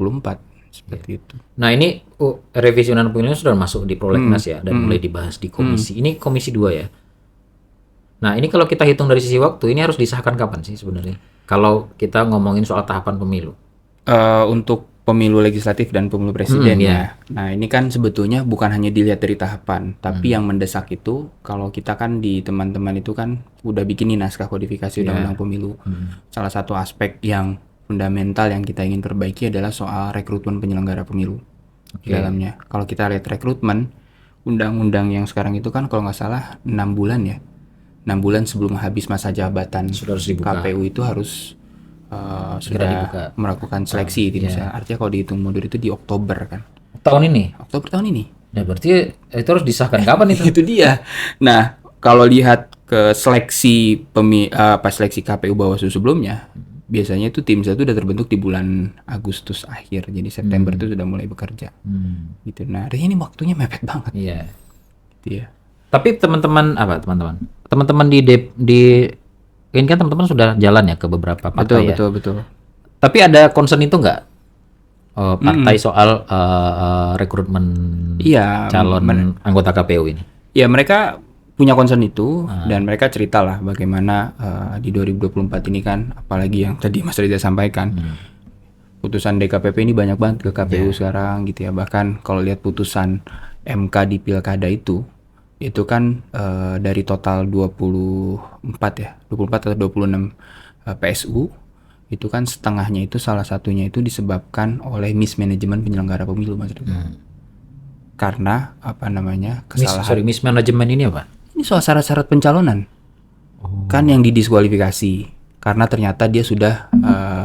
seperti itu. Nah, ini revisi undang-undang pemilu sudah masuk di prolegnas ya dan mulai dibahas di komisi. Ini komisi 2 ya. Nah, ini kalau kita hitung dari sisi waktu, ini harus disahkan kapan sih sebenarnya? Kalau kita ngomongin soal tahapan pemilu. Untuk pemilu legislatif dan pemilu presiden ya. Nah ini kan sebetulnya bukan hanya dilihat dari tahapan, tapi yang mendesak itu kalau kita kan di teman-teman itu kan udah bikin naskah kodifikasi undang-undang pemilu. Salah satu aspek yang fundamental yang kita ingin perbaiki adalah soal rekrutmen penyelenggara pemilu di dalamnya. Kalau kita lihat rekrutmen undang-undang yang sekarang itu kan kalau nggak salah 6 bulan ya, 6 bulan sebelum habis masa jabatan KPU itu harus sudah melakukan seleksi misalnya. Artinya kalau dihitung mundur itu di Oktober kan. Oktober tahun ini. Nah, berarti itu harus disahkan kapan itu? Itu dia. Nah, kalau lihat ke seleksi seleksi KPU Bawaslu sebelumnya, biasanya itu tim satu udah terbentuk di bulan Agustus akhir. Jadi September itu sudah mulai bekerja. Gitu. Nah, ini waktunya mepet banget. Iya. Gitu ya. Tapi teman-teman di ini kan teman-teman sudah jalan ya ke beberapa partai ya. Betul. Tapi ada concern itu nggak? Partai soal rekrutmen calon anggota KPU ini? Ya, mereka punya concern itu dan mereka ceritalah bagaimana di 2024 ini kan, apalagi yang tadi Mas Reza sampaikan, putusan DKPP ini banyak banget ke KPU sekarang gitu ya. Bahkan kalau lihat putusan MK di pilkada itu kan dari total 24 atau 26 PSU itu kan setengahnya itu, salah satunya itu disebabkan oleh mismanagement penyelenggara pemilu, Mas Reza. Karena kesalahan. Mismanagement ini apa? Ini soal syarat-syarat pencalonan. Kan yang didiskualifikasi karena ternyata dia sudah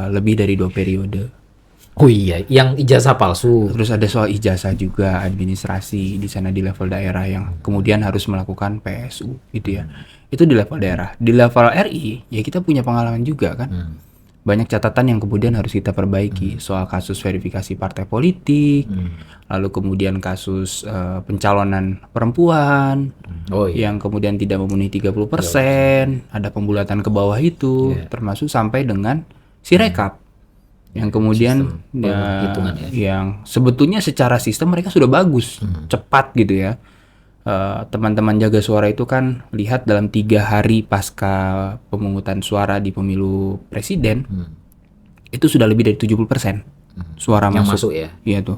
lebih dari 2 periode. Oh iya, yang ijazah palsu. Terus ada soal ijazah juga, administrasi di sana di level daerah yang kemudian harus melakukan PSU gitu ya. Itu di level daerah. Di level RI ya kita punya pengalaman juga kan. Banyak catatan yang kemudian harus kita perbaiki soal kasus verifikasi partai politik, lalu kemudian kasus pencalonan perempuan yang kemudian tidak memenuhi 30%, ada pembulatan ke bawah itu, termasuk sampai dengan Sirekap yang kemudian yang sebetulnya secara sistem mereka sudah bagus, cepat gitu ya. Teman-teman jaga suara itu kan lihat dalam 3 hari pasca pemungutan suara di pemilu presiden itu sudah lebih dari 70% suara yang masuk ya. Iya tuh.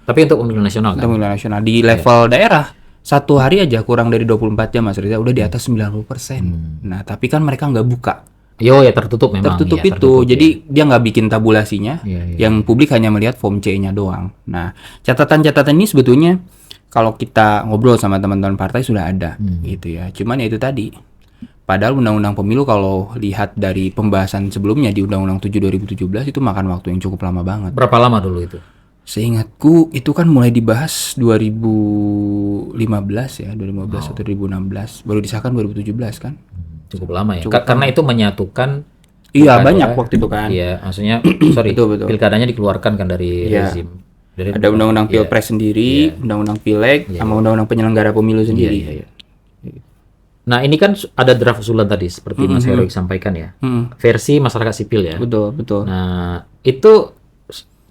Tapi untuk pemilu nasional kan? Untuk pemilu nasional di level daerah 1 hari aja kurang dari 24 jam Mas Reza udah di atas 90%. Nah tapi kan mereka nggak buka. Ya tertutup memang. Tertutup ya, itu. Jadi dia nggak bikin tabulasinya. Ya. Yang publik hanya melihat form C-nya doang. Nah catatan-catatan ini sebetulnya kalau kita ngobrol sama teman-teman partai sudah ada gitu ya. Cuman ya itu tadi. Padahal Undang-Undang Pemilu kalau lihat dari pembahasan sebelumnya di Undang-Undang 7 2017 itu makan waktu yang cukup lama banget. Berapa lama dulu itu? Seingatku itu kan mulai dibahas 2015 ya, 2015 atau 2016. Baru disahkan 2017 kan. Cukup lama ya. Karena itu menyatukan. Iya banyak waktu itu kan. Iya, maksudnya sorry. betul. Pilkadanya dikeluarkan kan dari rezim. Ada undang-undang pilpres sendiri, undang-undang pileg, sama undang-undang penyelenggara pemilu sendiri. Nah ini kan ada draft usulan tadi seperti Mas Heroik sampaikan ya, versi masyarakat sipil ya. Betul. Nah itu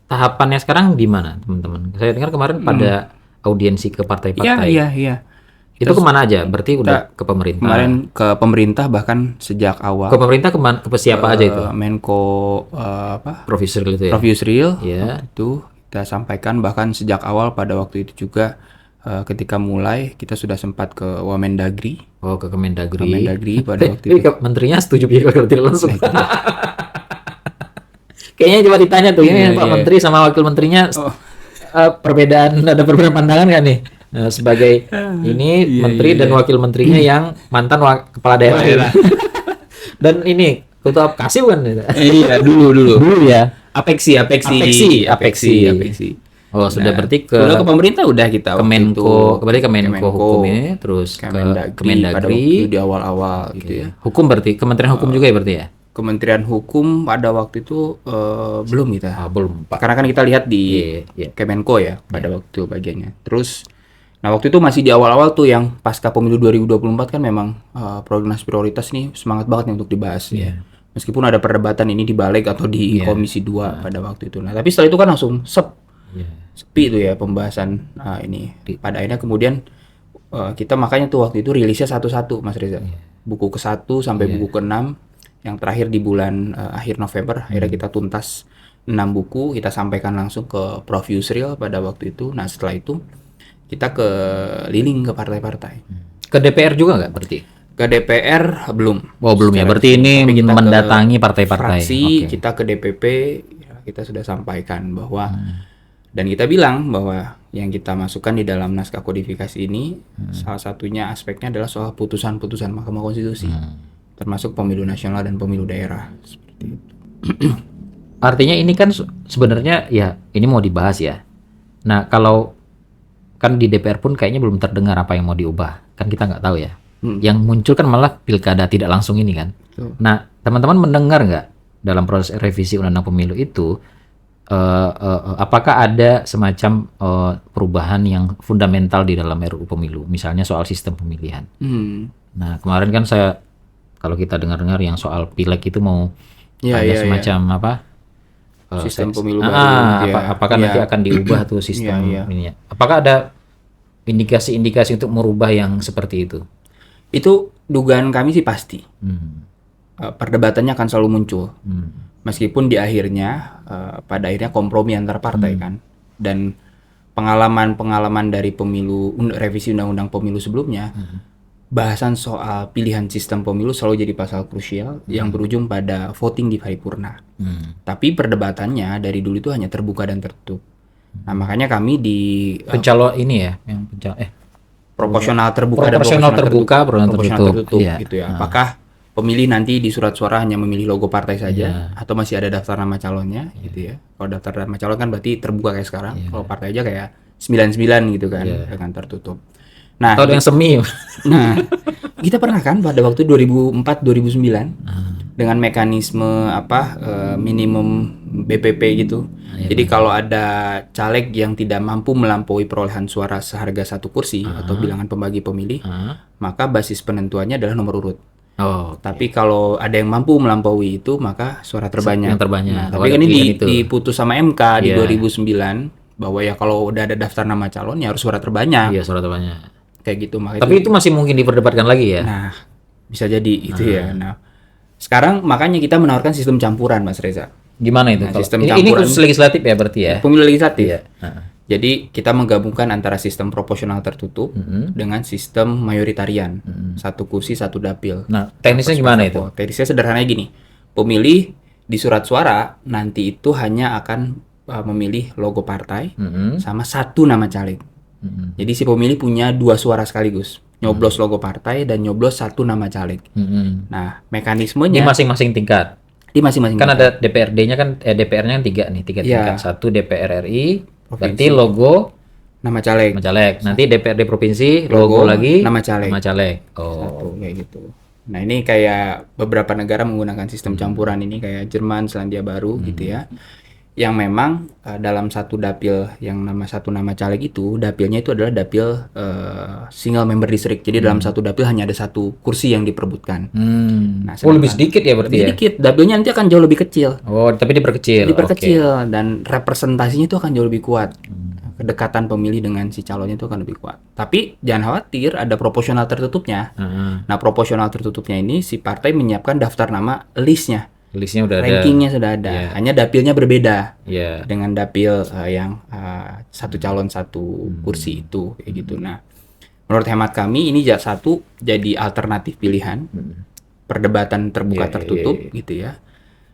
tahapannya sekarang di mana teman-teman? Saya dengar kemarin pada audiensi ke partai-partai. Iya. Itu kemana aja? Berarti udah ke pemerintah. Kemarin ke pemerintah bahkan sejak awal. Ke pemerintah ke siapa aja itu? Menko Prof. Yusril itu ya. Prof. Yusril. Ya. Itu kita sampaikan bahkan sejak awal pada waktu itu juga ketika mulai kita sudah sempat ke Wamendagri. Oh, ke Kemendagri. Kemendagri pada waktu itu. Menterinya setuju kalau tidak langsung. Kayaknya coba ditanya tuh ini Pak Menteri sama Wakil Menterinya ada perbedaan pandangan nggak nih? Sebagai ini menteri dan wakil menterinya yang mantan kepala daerah. Dan ini ketua Apkasi bukan? Iya, dulu ya. Apeksi. Oh, sudah berarti udah ke pemerintah udah kita berarti ke Menko Hukum ini, terus ke Kemendagri pada waktu di awal-awal gitu ya. Hukum berarti Kementerian Hukum juga ya berarti ya? Kementerian Hukum pada waktu itu belum kita. Belum, Pak. Karena kan kita lihat di Kemenko ya pada waktu bagiannya. Terus nah waktu itu masih di awal-awal tuh yang pasca pemilu 2024 kan memang prolegnas prioritas nih semangat banget nih untuk dibahas ya. Meskipun ada perdebatan ini di Balik atau di Komisi 2 pada waktu itu. Nah, tapi setelah itu kan langsung sepi itu ya pembahasan ini. Pada akhirnya kemudian kita makanya tuh waktu itu rilisnya satu-satu Mas Reza. Buku ke-1 sampai buku ke-6 yang terakhir di bulan akhir November akhirnya kita tuntas 6 buku, kita sampaikan langsung ke Prof. Yusril pada waktu itu. Nah, setelah itu kita keliling ke partai-partai. Ke DPR juga nggak berarti? Ke DPR belum. Oh belum ya, berarti ini mendatangi partai-partai. Fraksi, kita ke DPP, ya, kita sudah sampaikan bahwa dan kita bilang bahwa yang kita masukkan di dalam naskah kodifikasi ini salah satunya aspeknya adalah soal putusan-putusan Mahkamah Konstitusi, termasuk pemilu nasional dan pemilu daerah. Seperti itu. Artinya ini kan sebenarnya ya ini mau dibahas ya. Nah kalau kan di DPR pun kayaknya belum terdengar apa yang mau diubah, kan kita nggak tahu ya. Yang muncul kan malah pilkada tidak langsung ini kan. Nah teman-teman mendengar nggak dalam proses revisi undang-undang pemilu itu apakah ada semacam perubahan yang fundamental di dalam RUU pemilu, misalnya soal sistem pemilihan. Nah kemarin kan saya kalau kita dengar-dengar yang soal pileg itu mau Ya, ada ya, semacam apa? Sistem pemilu baru. Ya, Apakah nanti akan diubah tuh sistem ininya? Apakah ada indikasi-indikasi untuk merubah yang seperti itu? Itu dugaan kami sih pasti. Perdebatannya akan selalu muncul. Meskipun di akhirnya pada akhirnya kompromi antar partai kan. Dan pengalaman-pengalaman dari pemilu revisi undang-undang pemilu sebelumnya, bahasan soal pilihan sistem pemilu selalu jadi pasal krusial yang berujung pada voting di paripurna. Tapi perdebatannya dari dulu itu hanya terbuka dan tertutup. Nah, makanya kami di Pencalon ini ya, yang proporsional terbuka dan proporsional tertutup iya. Gitu ya. Apakah pemilih nanti di surat suara hanya memilih logo partai saja atau masih ada daftar nama calonnya gitu ya. Kalau daftar nama calon kan berarti terbuka kayak sekarang. Kalau partai aja kayak 99 gitu kan dengan tertutup. Nah, atau yang semi. Nah, kita pernah kan pada waktu 2004 2009 dengan mekanisme minimum BPP gitu. Jadi kalau ada caleg yang tidak mampu melampaui perolehan suara seharga satu kursi atau bilangan pembagi pemilih, maka basis penentuannya adalah nomor urut. Tapi kalau ada yang mampu melampaui itu, maka suara terbanyak. Yang terbanyak. Nah, tapi kan ini diputus sama MK di 2009 bahwa ya kalau udah ada daftar nama calon ya harus suara terbanyak. Iya, suara terbanyak. Kayak gitu. Tapi itu masih mungkin diperdebatkan lagi ya? Nah, bisa jadi itu ya. Nah, sekarang makanya kita menawarkan sistem campuran, Mas Reza. Gimana itu? Nah, sistem ini khusus legislatif ya berarti ya? Pemilu legislatif. Iya. Jadi kita menggabungkan antara sistem proporsional tertutup dengan sistem mayoritarian. Satu kursi, satu dapil. Nah, teknisnya gimana itu? Teknisnya sederhananya gini. Pemilih di surat suara nanti itu hanya akan memilih logo partai sama satu nama caleg. Jadi si pemilih punya 2 suara sekaligus. Nyoblos logo partai dan nyoblos satu nama caleg. Nah, mekanismenya di masing-masing tingkat. Di masing-masing kan tingkat. ada DPRD-nya kan DPR-nya kan 3 nih, 3 tingkat. Satu DPR RI, berarti logo nama caleg. Nanti DPRD provinsi logo lagi nama caleg. Oh, kayak gitu. Nah, ini kayak beberapa negara menggunakan sistem campuran ini kayak Jerman, Selandia Baru gitu ya. Yang memang dalam satu dapil yang satu nama caleg itu, dapilnya itu adalah dapil single member district. Jadi dalam satu dapil hanya ada satu kursi yang diperebutkan. Nah, lebih sedikit ya berarti lebih sedikit. Dapilnya nanti akan jauh lebih kecil. Oh, tapi diperkecil. Dan representasinya itu akan jauh lebih kuat. Kedekatan pemilih dengan si calonnya itu akan lebih kuat. Tapi jangan khawatir, ada proporsional tertutupnya. Nah, proporsional tertutupnya ini si partai menyiapkan daftar nama listnya udah rankingnya sudah ada, hanya dapilnya berbeda Yeah. dengan dapil yang satu calon satu kursi itu kayak gitu. Nah, menurut hemat kami ini satu jadi alternatif pilihan perdebatan terbuka tertutup gitu ya,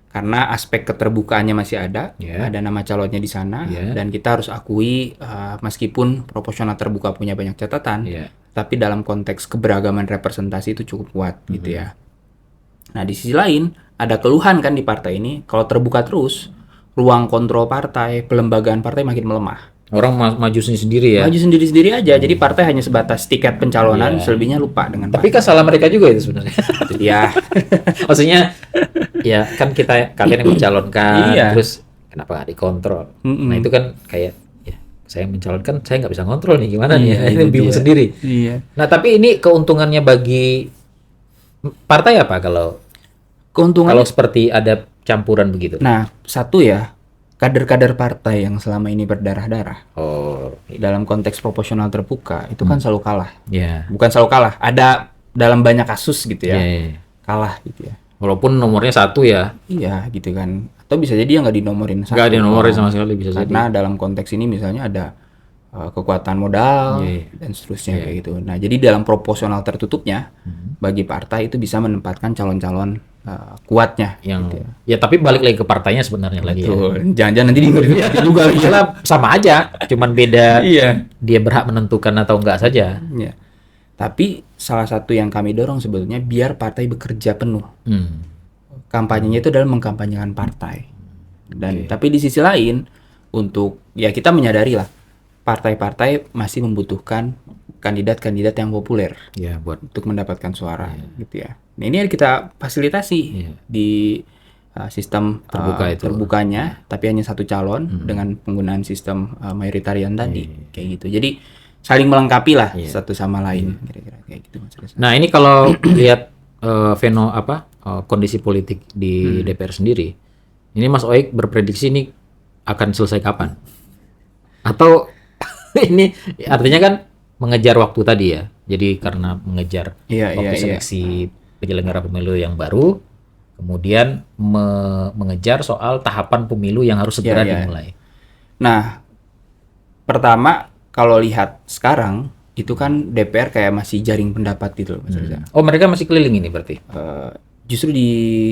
karena aspek keterbukaannya masih ada nama calonnya di sana dan kita harus akui meskipun proporsional terbuka punya banyak catatan, tapi dalam konteks keberagaman representasi itu cukup kuat gitu ya. Nah, di sisi lain ada keluhan kan di partai ini, kalau terbuka terus, ruang kontrol partai, pelembagaan partai makin melemah. Orang maju sendiri ya? Maju sendiri-sendiri aja, jadi partai hanya sebatas tiket pencalonan, selebihnya lupa dengan Tapi kan salah mereka juga itu sebenarnya. Ya. Maksudnya, ya kan kalian yang mencalonkan, terus kenapa nggak dikontrol? Nah itu kan kayak, ya saya mencalonkan, saya nggak bisa kontrol nih, gimana nih? Ini bingung sendiri. Nah tapi ini keuntungannya bagi partai apa kalau seperti ada campuran begitu? Nah, satu ya, kader-kader partai yang selama ini berdarah-darah dalam konteks proporsional terbuka itu kan selalu kalah. Bukan selalu kalah, ada dalam banyak kasus gitu ya, kalah gitu ya. Walaupun nomornya 1 ya. Iya gitu kan. Atau bisa jadi nggak dinomorin 1. Nggak dinomorin sama sekali bisa jadi. Karena dalam konteks ini misalnya ada kekuatan modal dan seterusnya kayak gitu. Nah, jadi dalam proporsional tertutupnya bagi partai itu bisa menempatkan calon-calon kuatnya yang gitu ya. Tapi balik lagi ke partainya sebenarnya lagi. Jangan-jangan nanti juga sama aja, cuman beda dia berhak menentukan atau enggak saja. Tapi salah satu yang kami dorong sebetulnya biar partai bekerja penuh. Kampanyenya itu adalah mengkampanyekan partai. Dan tapi di sisi lain untuk ya kita menyadari lah partai-partai masih membutuhkan kandidat-kandidat yang populer buat untuk mendapatkan suara gitu ya. Nah, ini kita fasilitasi di sistem terbukanya, tapi hanya satu calon dengan penggunaan sistem mayoritarian tadi kayak gitu. Jadi saling melengkapi lah satu sama lain kira-kira kayak gitu. Nah, ini kalau lihat kondisi politik di DPR sendiri, ini Mas Oik berprediksi ini akan selesai kapan? Atau ini artinya kan mengejar waktu tadi ya. Jadi karena mengejar waktu seleksi penyelenggara pemilu yang baru, kemudian mengejar soal tahapan pemilu yang harus segera dimulai. Nah, pertama kalau lihat sekarang itu kan DPR kayak masih jaring pendapat gitu loh, Mas Reza. Oh, mereka masih keliling ini berarti? Justru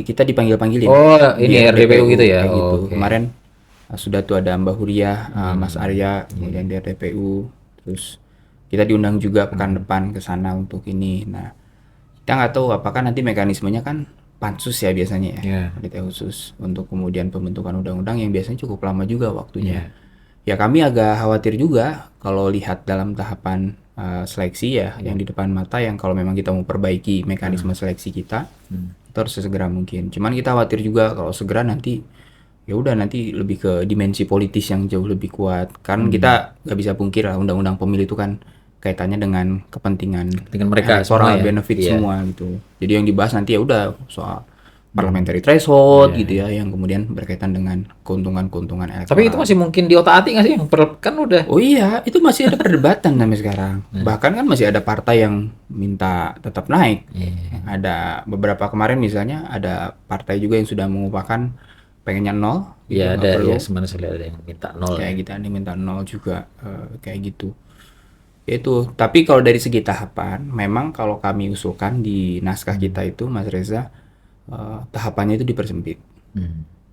kita dipanggil-panggilin. Oh, ini RDPU gitu ya. Gitu. Okay. Kemarin sudah tuh ada Mbak Huria, Mas Arya, kemudian di RDPU, terus kita diundang juga pekan depan ke sana untuk ini. Nah, kita nggak tahu apakah nanti mekanismenya kan pansus ya biasanya ya, panitia khusus untuk kemudian pembentukan undang-undang yang biasanya cukup lama juga waktunya. Ya kami agak khawatir juga kalau lihat dalam tahapan seleksi ya yang di depan mata, yang kalau memang kita mau perbaiki mekanisme seleksi kita, itu harus sesegera mungkin. Cuman kita khawatir juga kalau segera nanti ya udah nanti lebih ke dimensi politis yang jauh lebih kuat. Karena kita nggak bisa pungkir lah, undang-undang pemilu itu kan kaitannya dengan kepentingan mereka elektoral, benefit semua gitu. Jadi yang dibahas nanti ya udah soal parliamentary threshold gitu ya, yang kemudian berkaitan dengan keuntungan-keuntungan elektoral. Tapi itu masih mungkin diotak-atik nggak sih? Kan udah. Oh iya, itu masih ada perdebatan sampai sekarang. Bahkan kan masih ada partai yang minta tetap naik. Ada beberapa kemarin misalnya ada partai juga yang sudah mengupakan pengennya 0. Iya, ada ya, sebenarnya ada yang minta 0. Kayak gitu, ada yang minta 0 juga kayak gitu. Itu. Tapi kalau dari segi tahapan, memang kalau kami usulkan di naskah kita itu, Mas Reza, tahapannya itu dipersempit.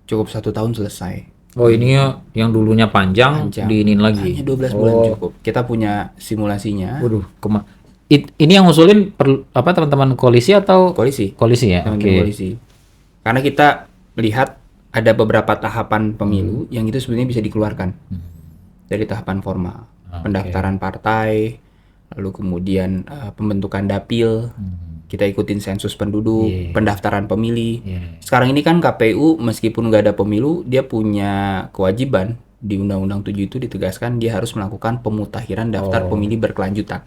Cukup 1 tahun selesai. Oh, ini ya yang dulunya panjang diinin lagi. Hanya 12 bulan cukup. Kita punya simulasinya. Waduh, ini yang ngusulin teman-teman koalisi atau koalisi? Koalisi ya. Koalisi. Karena kita melihat ada beberapa tahapan pemilu yang itu sebenarnya bisa dikeluarkan dari tahapan formal. Pendaftaran partai, lalu kemudian pembentukan dapil. Kita ikutin sensus penduduk, pendaftaran pemilih. Sekarang ini kan KPU meskipun nggak ada pemilu, dia punya kewajiban di Undang-Undang 7 itu ditegaskan dia harus melakukan pemutakhiran daftar pemilih berkelanjutan.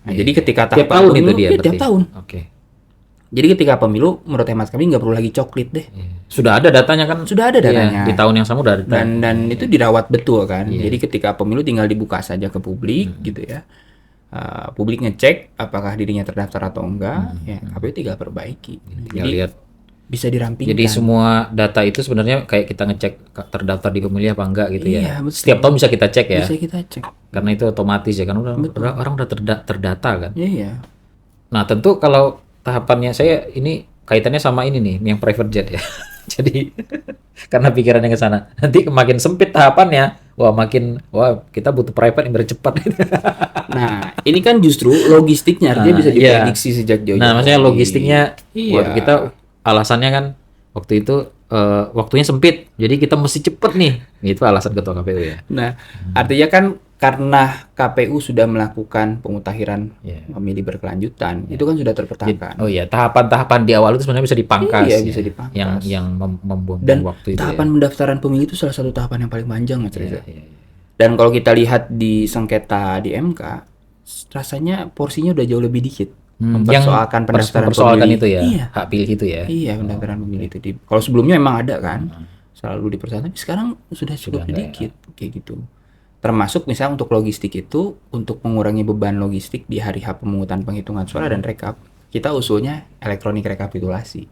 Nah, jadi ketika tahapan pemilu, tiap tahun. Jadi ketika pemilu, menurut hemat kami nggak perlu lagi coklit deh. Sudah ada datanya kan? Sudah ada datanya. Di tahun yang sama udah ada. Dan itu dirawat betul kan. Jadi ketika pemilu tinggal dibuka saja ke publik gitu ya. Publik ngecek apakah dirinya terdaftar atau enggak, ya KPU tinggal perbaiki. Jadi lihat bisa dirampingkan. Jadi semua data itu sebenarnya kayak kita ngecek terdaftar di pemilih apa enggak gitu ya. Betul. Setiap tahun bisa kita cek ya. Bisa kita cek. Karena itu otomatis ya kan orang udah terdata kan. Iya. Nah, tentu kalau tahapannya saya ini kaitannya sama ini nih, yang private jet ya. Jadi karena pikirannya ke sana. Nanti makin sempit tahapannya, wah kita butuh private yang bercepat. Nah, ini kan justru logistiknya artinya bisa diprediksi sejak jauh. Nah, maksudnya logistiknya buat kita alasannya kan waktu itu waktunya sempit. Jadi kita mesti cepet nih. Itu alasan ketua KPU ya. Nah, artinya kan karena KPU sudah melakukan pemutakhiran pemilih berkelanjutan, itu kan sudah terpetakan. Oh iya, tahapan-tahapan di awal itu sebenarnya bisa dipangkas. Iya, bisa dipangkas. Yang membuang waktu itu. Dan tahapan pendaftaran pemilih itu salah satu tahapan yang paling panjang, Mas Reza. Dan kalau kita lihat di sengketa di MK, rasanya porsinya udah jauh lebih dikit. Mempersoalkan pendaftaran pemilih itu ya, hak pilih itu ya. Iya, pendaftaran pemilih itu. Kalau sebelumnya memang ada kan, selalu dipersoalkan. Sekarang sudah cukup sedikit kayak gitu. Termasuk misalnya untuk logistik itu, untuk mengurangi beban logistik di hari H pemungutan penghitungan suara dan rekap, kita usulnya elektronik rekapitulasi.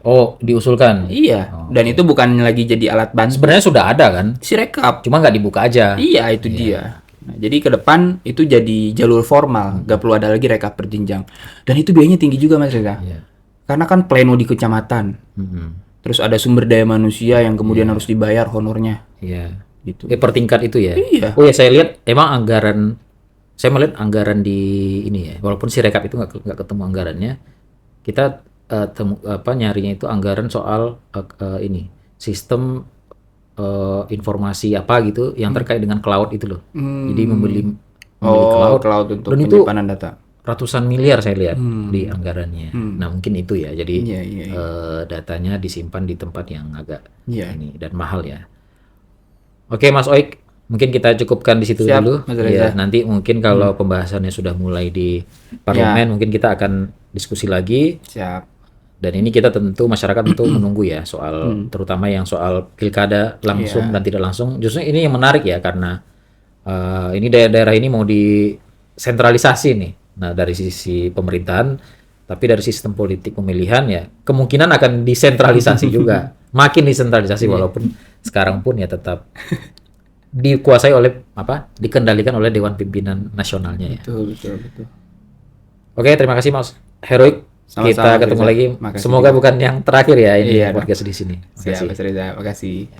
Oh, diusulkan? Iya, dan itu bukan lagi jadi alat bantu. Sebenarnya sudah ada kan? Si rekap. Cuma nggak dibuka aja. Iya, itu dia. Nah, jadi ke depan itu jadi jalur formal, nggak perlu ada lagi rekap berjenjang. Dan itu biayanya tinggi juga, Mas Reza. Karena kan pleno di kecamatan. Terus ada sumber daya manusia yang kemudian harus dibayar honornya. Gitu. Per tingkat itu ya. Iya. Oh ya, saya lihat emang saya melihat anggaran di ini ya. Walaupun si rekap itu nggak ketemu anggarannya, kita nyarinya itu anggaran soal ini sistem informasi apa gitu yang terkait dengan cloud itu loh. Jadi membeli cloud untuk penyimpanan data. Ratusan miliar saya lihat di anggarannya. Nah, mungkin itu ya. Jadi datanya disimpan di tempat yang agak ini dan mahal ya. Oke, Mas Oik, mungkin kita cukupkan di situ Siap, dulu. Mas Reza. Ya, nanti mungkin kalau pembahasannya sudah mulai di parlemen, mungkin kita akan diskusi lagi. Siap. Dan ini kita tentu masyarakat tentu menunggu ya soal terutama yang soal pilkada langsung dan tidak langsung. Justru ini yang menarik ya karena ini daerah-daerah ini mau disentralisasi nih. Nah dari sisi pemerintahan, tapi dari sistem politik pemilihan ya kemungkinan akan disentralisasi juga, makin disentralisasi walaupun sekarang pun ya tetap dikuasai oleh dikendalikan oleh Dewan Pimpinan Nasionalnya ya. Betul. Oke, terima kasih Mas Heroik. Sama-sama, Kita ketemu Reza. lagi. Makasih Semoga juga. bukan yang terakhir ya ini Iya, podcast di sini. Siap, Mas Reza. Makasih.